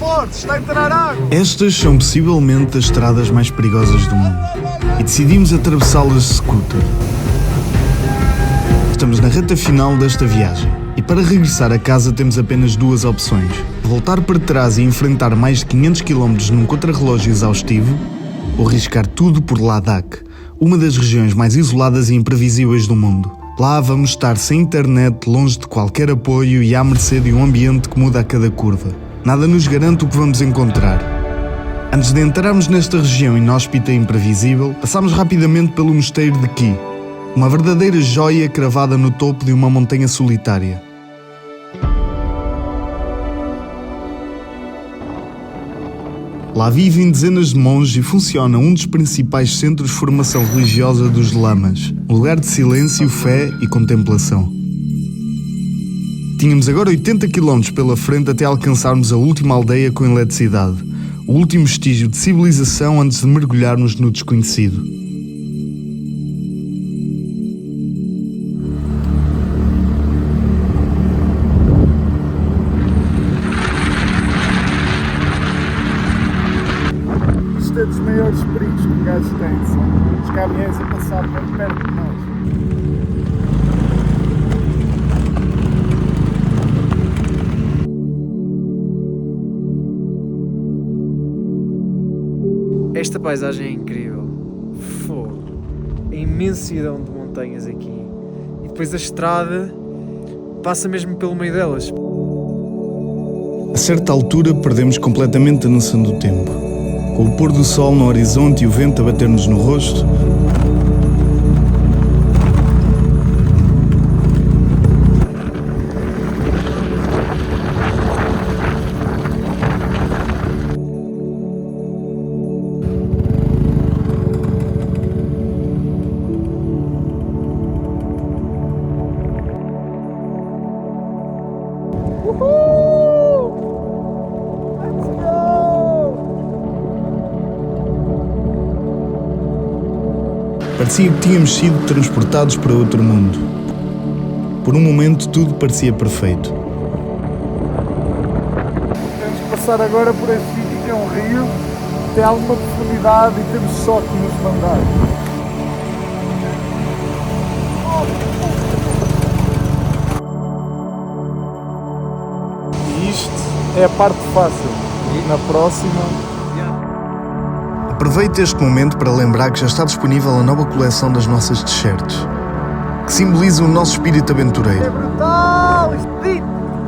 forte, está a entrar água! Estas são possivelmente as estradas mais perigosas do mundo e decidimos atravessá-las de scooter. Estamos na reta final desta viagem e para regressar a casa temos apenas duas opções: voltar para trás e enfrentar mais de 500 km num contrarrelógio exaustivo ou arriscar tudo por Ladakh, uma das regiões mais isoladas e imprevisíveis do mundo. Lá vamos estar sem internet, longe de qualquer apoio e à mercê de um ambiente que muda a cada curva. Nada nos garante o que vamos encontrar. Antes de entrarmos nesta região inóspita e imprevisível, passamos rapidamente pelo mosteiro de Ki, uma verdadeira joia cravada no topo de uma montanha solitária. Lá vivem dezenas de monges e funciona um dos principais centros de formação religiosa dos lamas, um lugar de silêncio, fé e contemplação. Tínhamos agora 80 km pela frente até alcançarmos a última aldeia com eletricidade, o último vestígio de civilização antes de mergulharmos no desconhecido. Isto é dos maiores perigos que um gajo tem, são os caminhões a passar bem perto de nós. Esta paisagem é incrível. Fogo. A imensidão de montanhas aqui. E depois a estrada passa mesmo pelo meio delas. A certa altura perdemos completamente a noção do tempo. Com o pôr do sol no horizonte e o vento a bater-nos no rosto, parecia que tínhamos sido transportados para outro mundo. Por um momento tudo parecia perfeito. Temos que passar agora por este sítio que é um rio, tem alguma profundidade e temos só que nos mandar. E isto é a parte fácil. E na próxima... Aproveito este momento para lembrar que já está disponível a nova coleção das nossas t-shirts, que simbolizam o nosso espírito aventureiro. É brutal!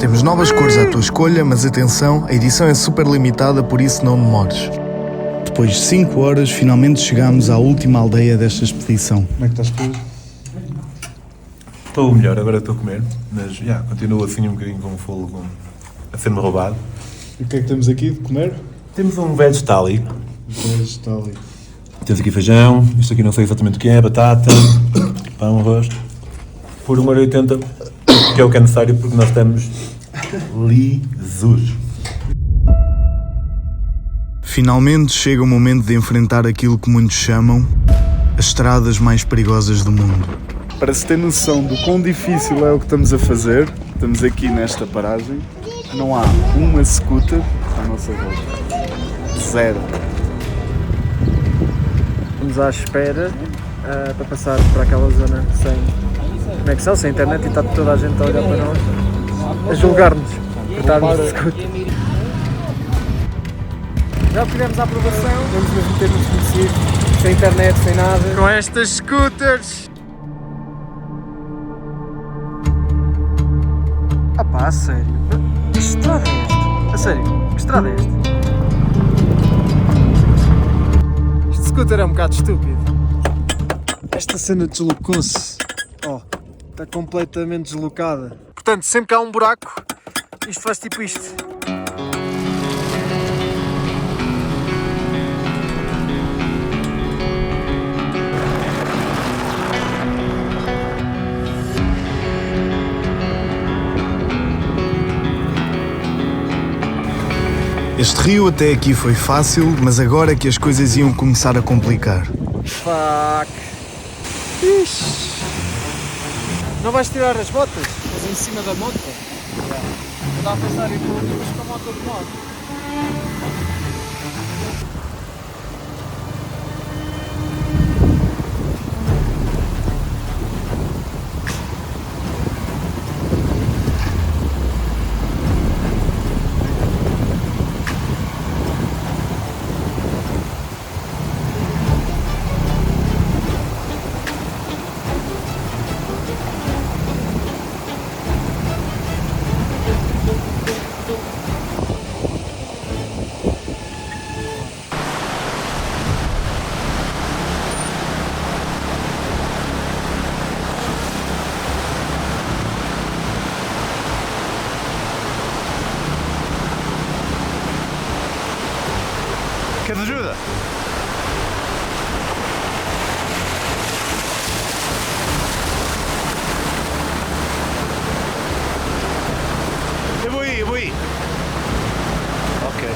Temos novas cores à tua escolha, mas atenção, a edição é super limitada, por isso não demores. Depois de 5 horas, finalmente chegamos à última aldeia desta expedição. Como é que estás, Pedro? Estou melhor, agora estou a comer, mas continuo assim um bocadinho com fogo a ser-me roubado. E o que é que temos aqui de comer? Temos um veg tali. Vegetal. Temos aqui feijão, isto aqui não sei exatamente o que é, batata, pão, arroz. Por 1,80€, que é o que é necessário porque nós estamos lisos. Finalmente chega o momento de enfrentar aquilo que muitos chamam as estradas mais perigosas do mundo. Para se ter noção do quão difícil é o que estamos a fazer, estamos aqui nesta paragem, não há uma scooter à nossa volta. Zero. Estamos à espera para passar para aquela zona sem conexão, sem internet, e está toda a gente a olhar para nós, a julgar-nos por estarmos de scooter. Já obtivemos a aprovação, vamos mesmo ter-nos conhecido, sem internet, sem nada, com estas scooters. Ah pá, a sério? Que estrada é esta? A sério, que estrada é esta? Este scooter é um bocado estúpido. Esta cena deslocou-se. Oh, está completamente deslocada. Portanto, sempre que há um buraco, isto faz tipo isto. Este rio até aqui foi fácil, mas agora é que as coisas iam começar a complicar. Fuck. Ixi. Não vais tirar as botas? Mas em cima da moto? Não dá a pensar em pôr com a moto de lado. Queres ajuda? Eu vou aí. Ok.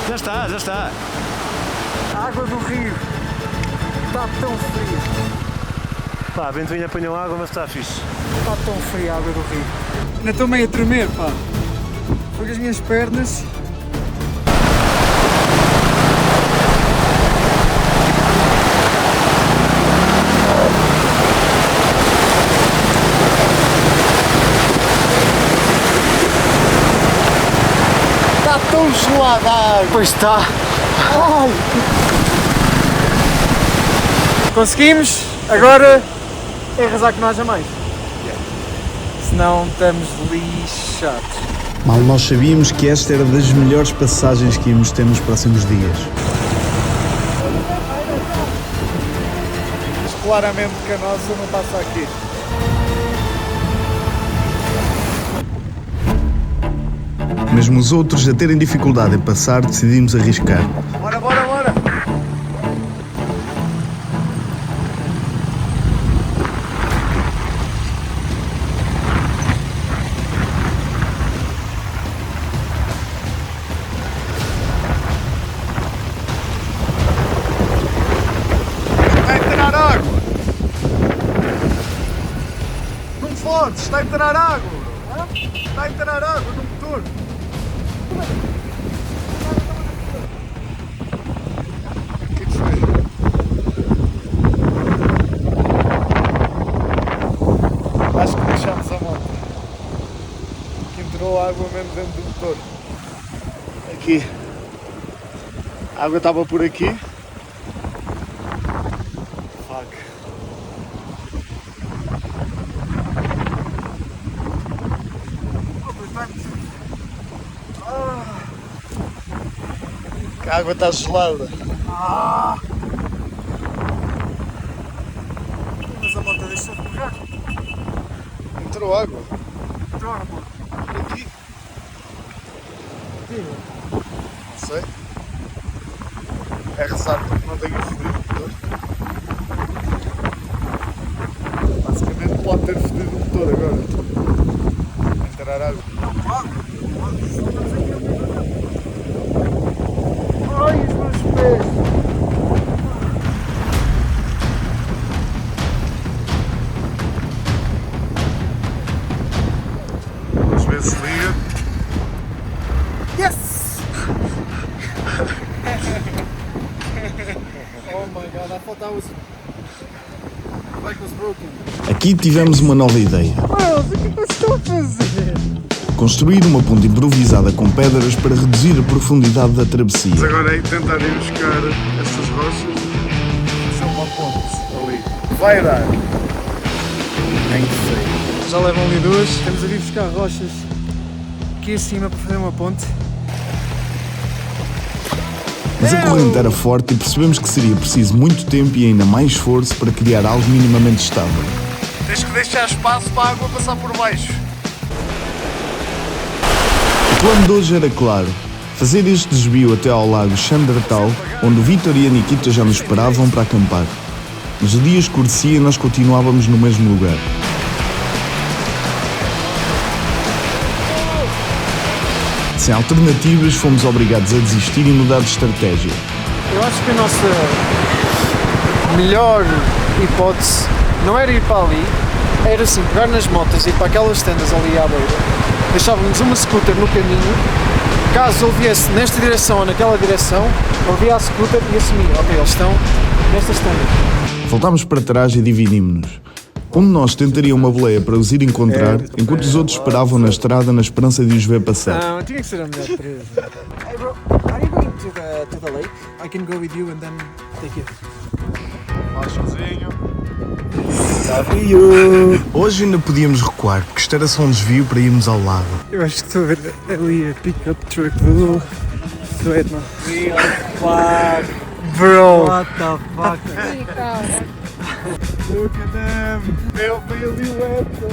Já está. A água do rio está tão fria. Pá, a ventoinha apanhou água, mas está fixe. Está tão fria a água do rio. Ainda estou meio a tremer, pá. Foi com as minhas pernas. Está tão gelada a água. Pois está. Ai. Conseguimos? Agora é rezar que não haja mais. Senão estamos lixados. Mal nós sabíamos que esta era das melhores passagens que íamos ter nos próximos dias. Mas claramente que a nossa não passa aqui. Mesmo os outros a terem dificuldade em passar, decidimos arriscar. Bora! Está a entrar água! Não te fodes, está a entrar água! Está a entrar água no motor! O que foi? Acho que deixámos a moto. Que entrou água mesmo dentro do motor. Aqui. A água estava por aqui. Fuck. Que a água está gelada. Mas a moto deixou de pegar. Entrou água. Entrou água. Por aqui. Não sei. É rezar porque não tenho fedido o motor. Basicamente pode ter fedido o motor agora. Entrar água. Ai, os meus pés. Vamos ver se liga. Yes! Oh my god, I thought that was... the bike was broken. Aqui tivemos uma nova ideia. Miles, o que é que vocês estão a fazer? Construir uma ponte improvisada com pedras para reduzir a profundidade da travessia. Mas agora é tentar ir buscar estas rochas. Isso é uma ponte ali. Vai dar. Nem sei. Já levam ali duas. Estamos a vir buscar rochas aqui acima para fazer uma ponte. Mas a corrente era forte e percebemos que seria preciso muito tempo e ainda mais esforço para criar algo minimamente estável. Tens que deixar espaço para a água passar por baixo. O plano de hoje era claro, fazer este desvio até ao lago Chandlertal, onde o Vítor e a Nikita já nos esperavam para acampar. Mas o dia escurecia e nós continuávamos no mesmo lugar. Sem alternativas, fomos obrigados a desistir e mudar de estratégia. Eu acho que a nossa melhor hipótese não era ir para ali, era assim, pegar nas motas e ir para aquelas tendas ali à beira, deixávamos uma scooter no caminho, caso ele viesse nesta direção ou naquela direção, ele via a scooter e assumia, ok, eles estão nestas tendas. Voltámos para trás e dividimos-nos. Um de nós tentaria uma boleia para os ir encontrar, enquanto os outros esperavam na estrada na esperança de os ver passar. Não, tinha que ser a melhor presa. Hey bro, are you going to the lake? I can go with you and then take it. Vais sozinho. Hoje ainda podíamos recuar, porque isto era só um desvio para irmos ao lado. Eu acho que estou a ver ali a pick-up truck do Edna. Bro! What the fuck? Look at them. Eu fui ali o Edson.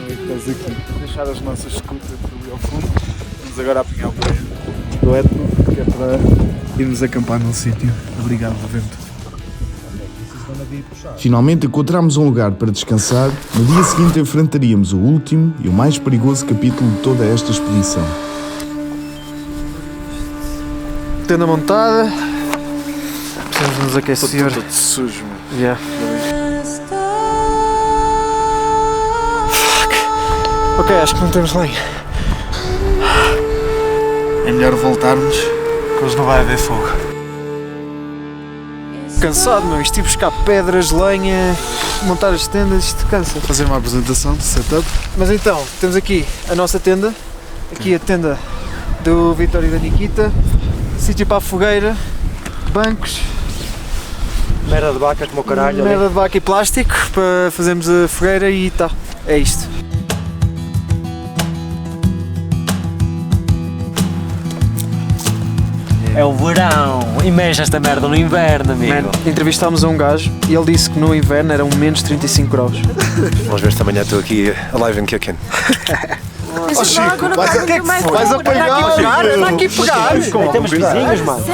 Estás aqui. Deixar as nossas scooters ali ao fundo. Vamos agora apanhar o banho do Edno, que é para irmos acampar num sítio. Obrigado, vento. Finalmente encontramos um lugar para descansar. No dia seguinte enfrentaríamos o último e o mais perigoso capítulo de toda esta expedição. Tenda montada. Precisamos nos aquecer. Todo sujo, mano. Yeah. Ok, acho que não temos lenha. É melhor voltarmos, que hoje não vai haver fogo. Cansado, meu. Isto ir buscar pedras, lenha, montar as tendas, isto cansa. Fazer uma apresentação de setup. Mas então, temos aqui a nossa tenda. Aqui a tenda do Vitor e da Nikita. Sítio para a fogueira. Bancos. Merda de vaca como o caralho. Merda de vaca e plástico para fazermos a fogueira e tá. É isto. É o verão. E mexe esta merda no inverno, amigo. Man, entrevistámos a um gajo e ele disse que no inverno eram menos 35 graus. Vamos ver se amanhã estou aqui alive and kicking. Oh Chico, vais apanhar! Anda aqui pegar! Temos vizinhos, mano.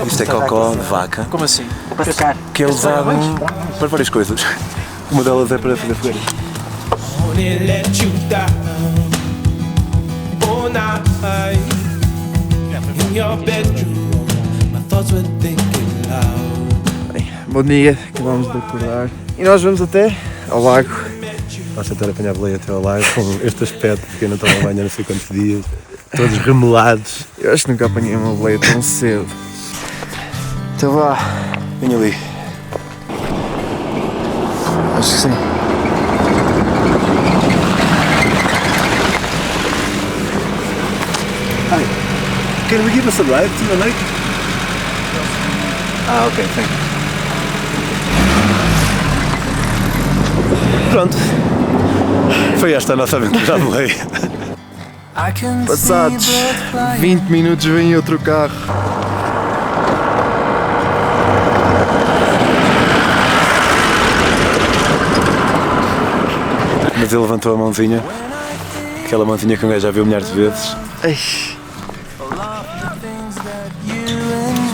Isto é cocó de vaca Como assim? Para secar. que é usado para várias coisas. Uma delas é para fazer fogueira. Only let you down all night in your bedroom. My thoughts were thinking loud. Bom dia, acabamos de acordar. E nós vamos até ao lago. Vamos tentar apanhar a boleia até ao lago com este aspecto, porque eu não tomo banho há não sei quantos dias, todos remelados. Eu acho que nunca apanhei uma boleia tão cedo. Então vá. Vem ali. Acho que sim. Can we give us a ride to the lake? Ah, ok, thank you. Pronto. Foi esta a nossa aventura à boleia. Passados 20 minutos vem outro carro. Mas ele levantou a mãozinha, aquela mãozinha que um gajo já viu milhares de vezes. Ai.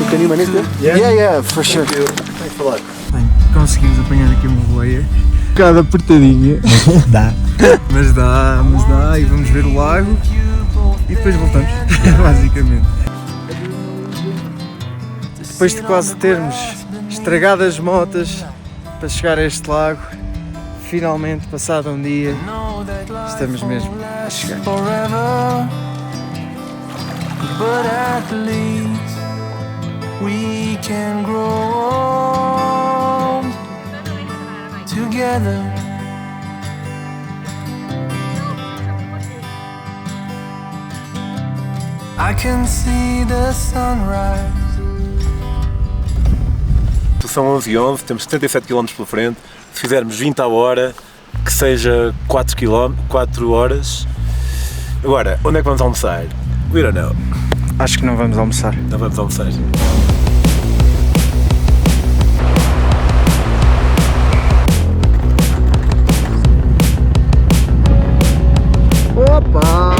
O canino é nisso? Yeah, for sure. Tem que falar. Bem, conseguimos apanhar aqui uma boleia. Um bocado apertadinha. Dá. Mas dá, e vamos ver o lago e depois voltamos, basicamente. Depois de quase termos estragado as motas para chegar a este lago, finalmente, passado um dia, estamos mesmo a chegar. Forever, but at least we can grow old together. I can see the sunrise. São 11h11, temos 77 km pela frente. Se fizermos 20 à hora, que seja 4 horas. Agora, onde é que vamos almoçar? We don't know. Acho que não vamos almoçar. Não vamos almoçar. Opa!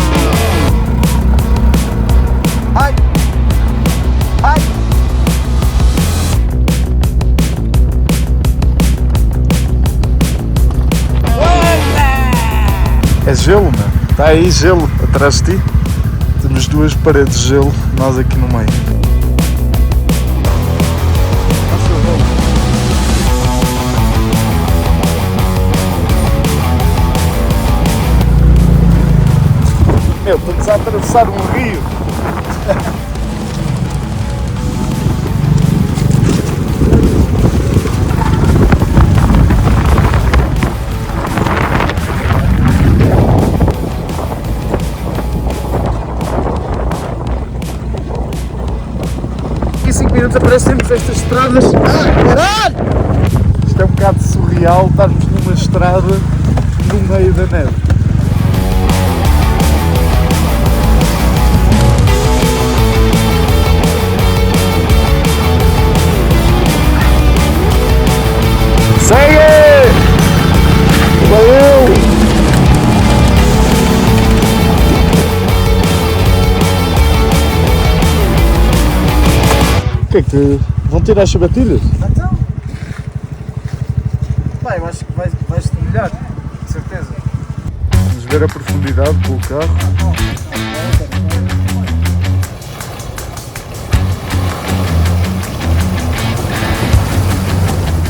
Ai! Ai! gelo, mano. Está aí gelo atrás de ti. Temos duas paredes de gelo, nós aqui no meio. Meu, estamos a atravessar um rio. Em 5 minutos aparecemos estas estradas. Caralho! Isto é um bocado surreal, estarmos numa estrada no meio da neve. Segue! Valeu! O que é que vão tirar as sapatilhas? Então? Pá, eu acho que vais-te molhar, de certeza. Vamos ver a profundidade com o carro.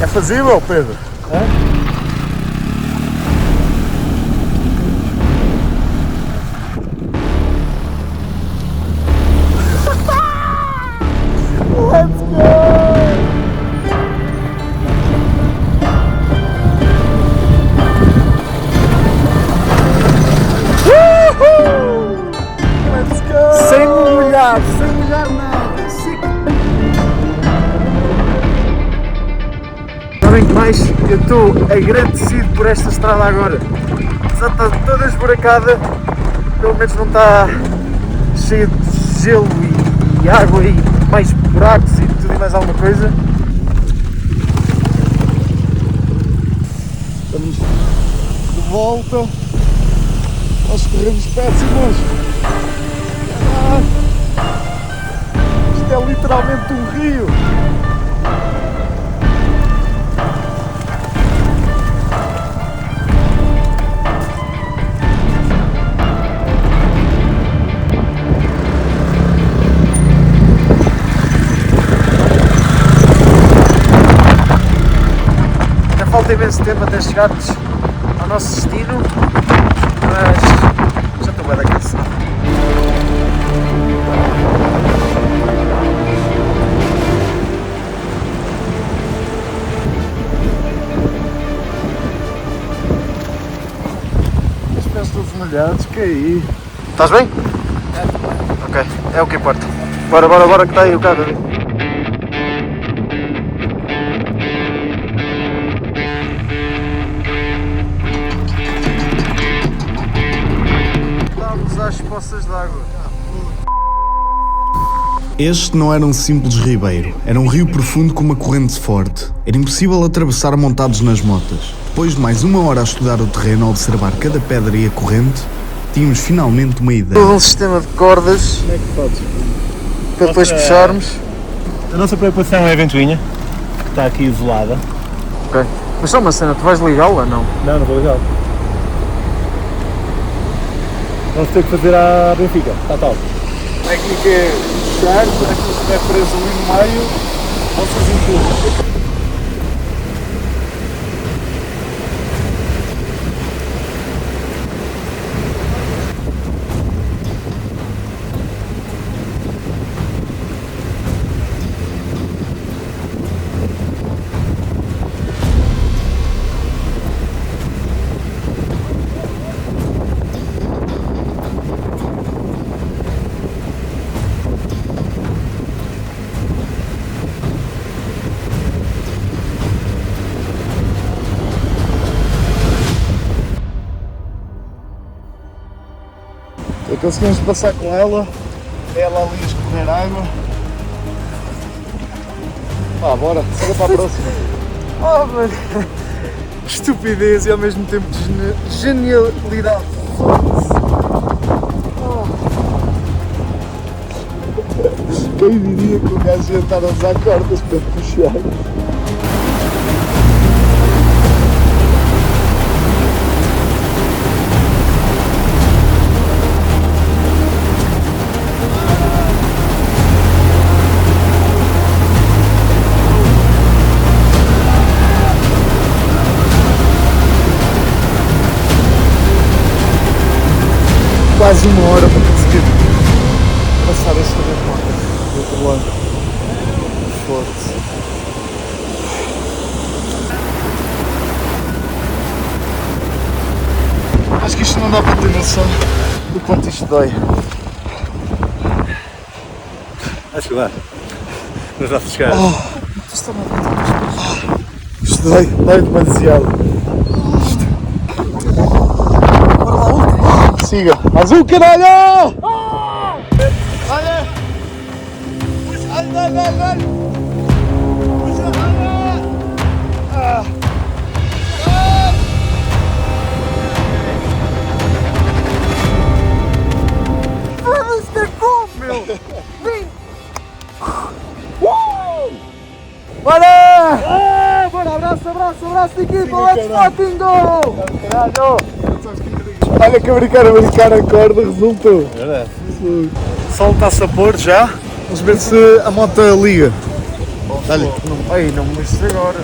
É fazível, Pedro? Let's go! Let's go! Sem molhar nada. Sabem que mais? Eu estou agradecido por esta estrada agora. Já está toda esburacada, pelo menos não está cheia de gelo e água e mais buracos e tudo e mais alguma coisa. Estamos de volta aos terrenos péssimos. Isto é literalmente um rio. Falta imenso tempo até chegarmos ao nosso destino, mas já estou bem da cabeça. Os pés todos molhados, que aí? Estás bem? Ok, é o que importa. Bora que está aí o carro. Vamos às poças de água. Este não era um simples ribeiro, era um rio profundo com uma corrente forte. Era impossível atravessar montados nas motas. Depois de mais 1 hora a estudar o terreno, a observar cada pedra e a corrente, tínhamos finalmente uma ideia. Todo um sistema de cordas Como é que fazes? para depois puxarmos. A nossa preocupação é a ventoinha, que está aqui isolada. Ok. Mas só uma cena, tu vais ligá-la ou não? Não vou ligar. Vamos ter que fazer a Benfica, está tal. A técnica é puxar, para que estiver preso ali no meio, vocês empurram. Conseguimos passar com ela ali a escorrer água. Bora, siga para a próxima. Oh, mano. Estupidez e ao mesmo tempo genialidade. Quem diria que o gajo ia estar a usar cordas para puxar? quase uma hora para conseguir passar esta remota do outro lado. Forte. Acho que isto não dá para ter noção do quanto isto dói. Acho que dá. Mas dá para chegar. Isto dói demasiado. Bora lá, último. Siga. Mais um, caralho! Olha! Vai! Puxa, olha! Ah! Vamos ter como, meu! Vem! Bora! Bora, abraço de equipa, let's fucking go! Caralho! Olha que a brincar a corda resultou. É verdade. O sol está-se a pôr já. Vamos ver se a moto liga. Olha. Não me mexes agora.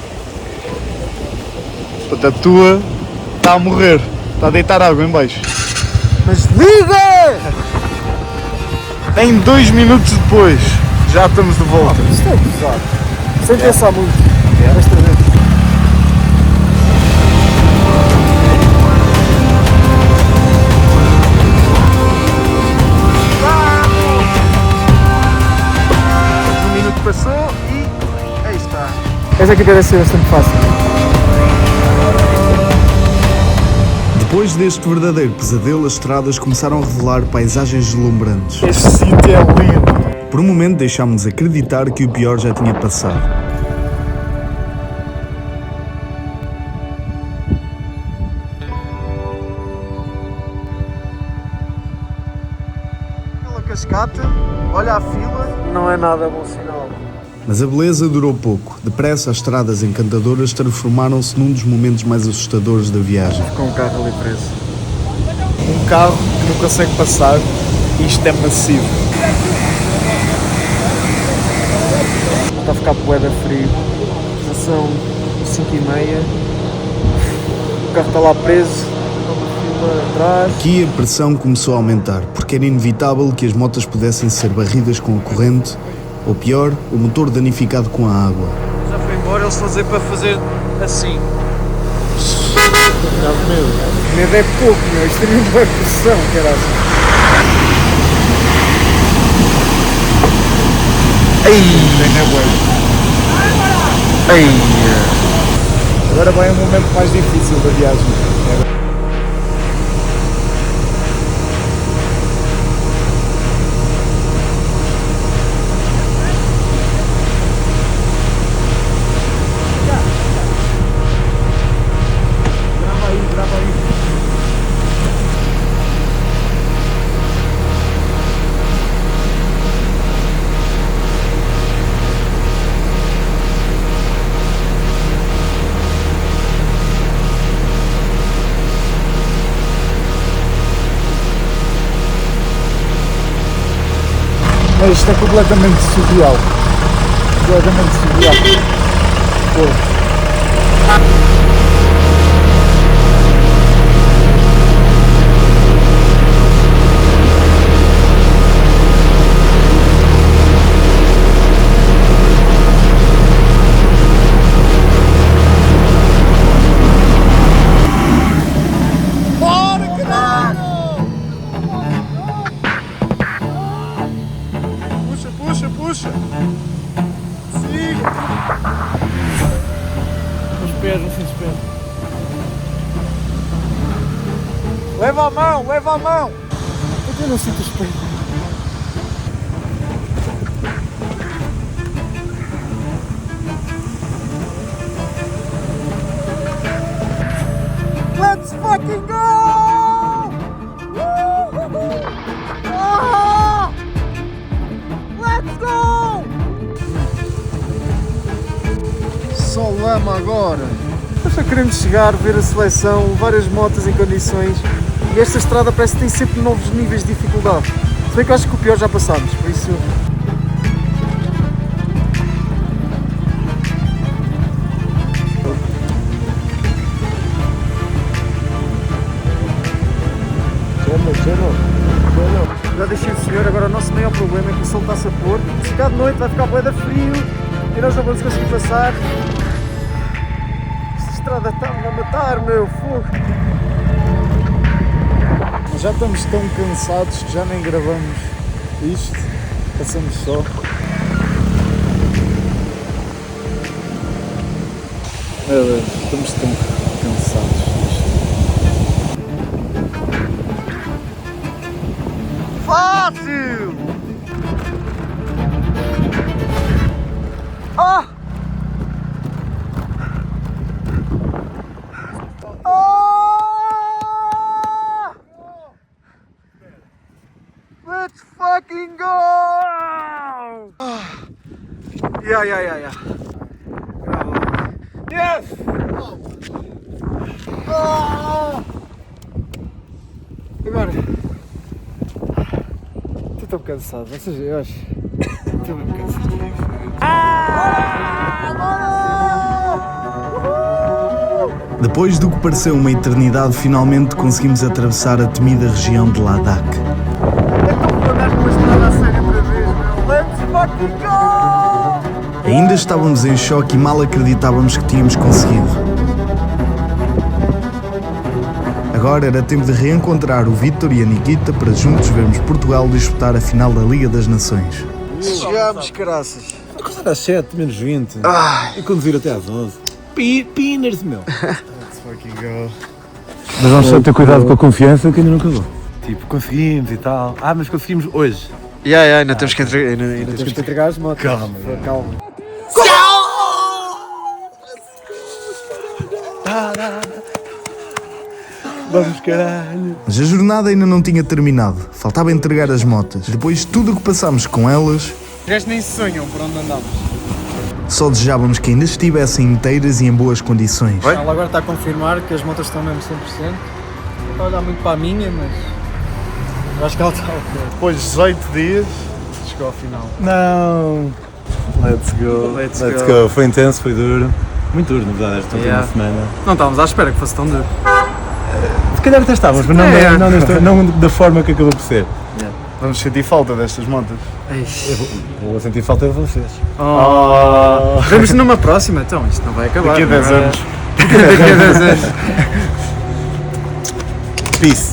A tua está a morrer. Está a deitar água em baixo. Mas liga! Em 2 minutos depois já estamos de volta. Isto é pesado. Sem pensar muito. Desta vez. Um minuto passou e aí está. Esta aqui deve ser bastante fácil. Depois deste verdadeiro pesadelo, as estradas começaram a revelar paisagens deslumbrantes. Este sítio é lindo. Por um momento deixámos-nos acreditar que o pior já tinha passado. Pela cascata, olha a fila, não é nada bom sinal. Mas a beleza durou pouco. Depressa, as estradas encantadoras transformaram-se num dos momentos mais assustadores da viagem. Com o carro ali preso. Um carro que não consegue passar. Isto é massivo. Está a ficar poeda frio. Já são 5h30. O carro está lá preso. Há uma fila atrás. Aqui a pressão começou a aumentar, porque era inevitável que as motas pudessem ser barridas com a corrente, ou pior, o motor danificado com a água. Já foi embora, eles fazer para fazer assim. Medo é pouco, meu. Isto tem muito boa pressão, caralho. Agora vai um momento mais difícil da viagem. Grava aí. Mas isto é completamente surreal. Completamente surreal. Pô. Puxa! Siga! Os pés, não se espera. Leva a mão! Eu não sinto os pés. Let's fucking go! Ah! Let's go! Só lama agora. Nós só queremos chegar, ver a seleção, várias motas em condições e esta estrada parece que tem sempre novos níveis de dificuldade. Se bem que eu acho que o pior já passámos, por isso... Já deixei o senhor, agora o nosso maior problema é que o sol está-se a pôr. Se ficar de noite vai ficar bué de frio e nós não vamos conseguir passar. Esta estrada está-me a matar, meu fogo. Mas já estamos tão cansados que já nem gravamos isto. Passamos só. Meu Deus, estamos tão cansados disto. Fácil! Ah! Ah! Let's fucking go! Ah. Yeah. Yes! Ah! Agora. Estou tão cansado, ou seja, eu acho. Estou mesmo cansado. Depois do que pareceu uma eternidade, finalmente conseguimos atravessar a temida região de Ladakh. Então vou andar com uma estrada a sério outra vez, meu. Let's fucking go! Ainda estávamos em choque e mal acreditávamos que tínhamos conseguido. Agora era tempo de reencontrar o Vítor e a Nikita para juntos vermos Portugal disputar a final da Liga das Nações. Chegámos, caraças. Acordar às 7, menos 20. E conduzir até às 11. Pinners, meu. Let's fucking go. Mas vamos só ter cuidado com a confiança que ainda não acabou. Tipo, conseguimos e tal. Mas conseguimos hoje. Ainda temos que entregar, ainda temos que entregar as motos. Calma. Vamos, caralho. Mas a jornada ainda não tinha terminado, faltava entregar as motas. Depois de tudo o que passámos com elas, Os gajos nem sonham por onde andamos. só desejávamos que ainda estivessem inteiras e em boas condições. Ela agora está a confirmar que as motas estão mesmo 100%. Está a olhar muito para a minha, mas eu acho que ela está ok. Depois de 18 dias, chegou ao final. Não. Let's go. Let's go. Foi intenso, foi duro. Muito duro, na verdade, esta última Yeah. semana. Não estávamos à espera que fosse tão duro. Se calhar até estávamos, mas não da forma que acabou por ser. Vamos sentir falta destas motas. Vou sentir falta de vocês. Vemos numa próxima, então isto não vai acabar. Daqui a 10 não é? anos. Daqui a 10 anos. Peace.